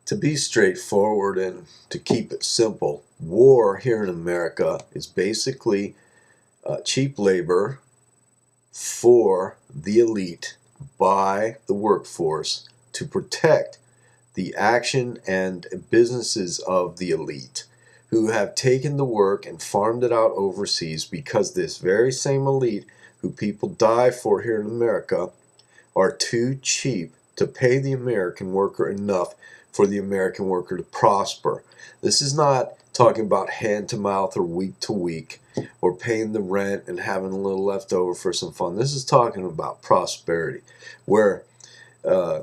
To be straightforward and to keep it simple, war here in America is basically cheap labor for the elite by the workforce to protect the action and businesses of the elite who have taken the work and farmed it out overseas, because this very same elite who people die for here in America are too cheap to pay the American worker enough for the American worker to prosper. This is not talking about hand to mouth or week to week or paying the rent and having a little left over for some fun. This is talking about prosperity, where uh,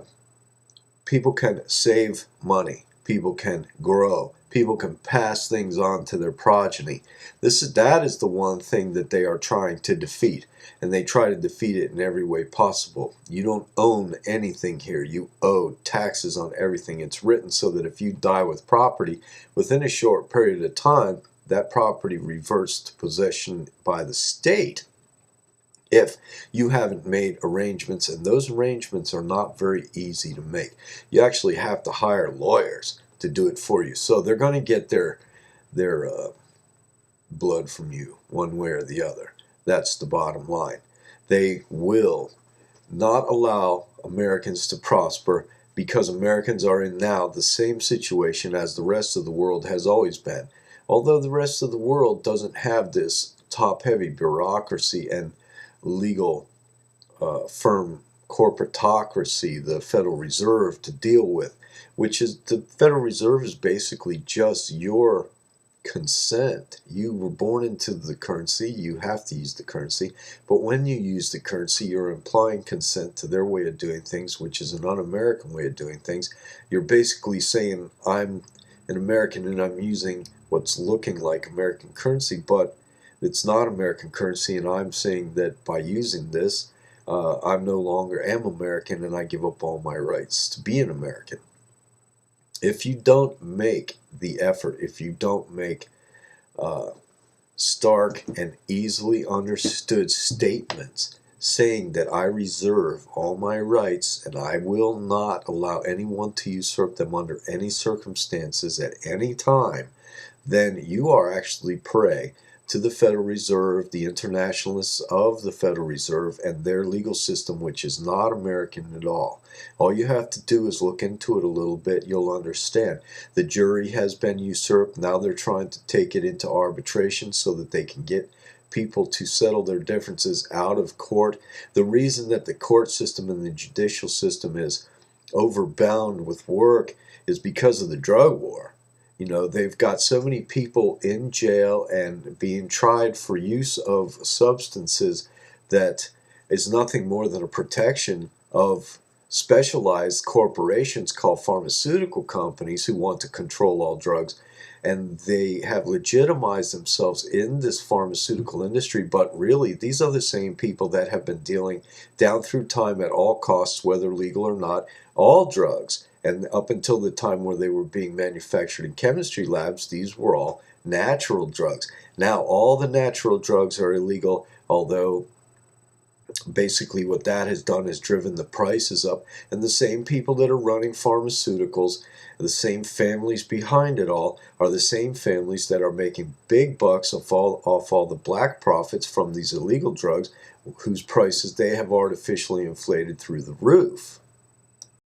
people can save money, people can grow, people can pass things on to their progeny. That is the one thing that they are trying to defeat, and they try to defeat it in every way possible. You don't own anything here. You owe taxes on everything. It's written so that if you die with property, within a short period of time, that property reverts to possession by the state if you haven't made arrangements, and those arrangements are not very easy to make. You actually have to hire lawyers to do it for you. So they're going to get their blood from you one way or the other. That's the bottom line. They will not allow Americans to prosper, because Americans are in now the same situation as the rest of the world has always been. Although the rest of the world doesn't have this top-heavy bureaucracy and legal firm corporatocracy, the Federal Reserve, to deal with, which is, the Federal Reserve is basically just your consent. You were born into the currency, you have to use the currency, but when you use the currency, you're implying consent to their way of doing things, which is an un-American way of doing things. You're basically saying, I'm an American and I'm using what's looking like American currency, but it's not American currency, and I'm saying that by using this, I'm no longer am American, and I give up all my rights to be an American. If you don't make the effort, if you don't make stark and easily understood statements saying that I reserve all my rights and I will not allow anyone to usurp them under any circumstances at any time, then you are actually prey to the Federal Reserve, the internationalists of the Federal Reserve, and their legal system, which is not American at all. All you have to do is look into it a little bit. You'll understand. The jury has been usurped. Now they're trying to take it into arbitration so that they can get people to settle their differences out of court. The reason that the court system and the judicial system is overbound with work is because of the drug war. You know, they've got so many people in jail and being tried for use of substances that is nothing more than a protection of specialized corporations called pharmaceutical companies who want to control all drugs. And they have legitimized themselves in this pharmaceutical industry, but really these are the same people that have been dealing down through time at all costs, whether legal or not, all drugs. And up until the time where they were being manufactured in chemistry labs, these were all natural drugs. Now, all the natural drugs are illegal, although basically what that has done is driven the prices up. And the same people that are running pharmaceuticals, the same families behind it all, are the same families that are making big bucks off all the black profits from these illegal drugs, whose prices they have artificially inflated through the roof.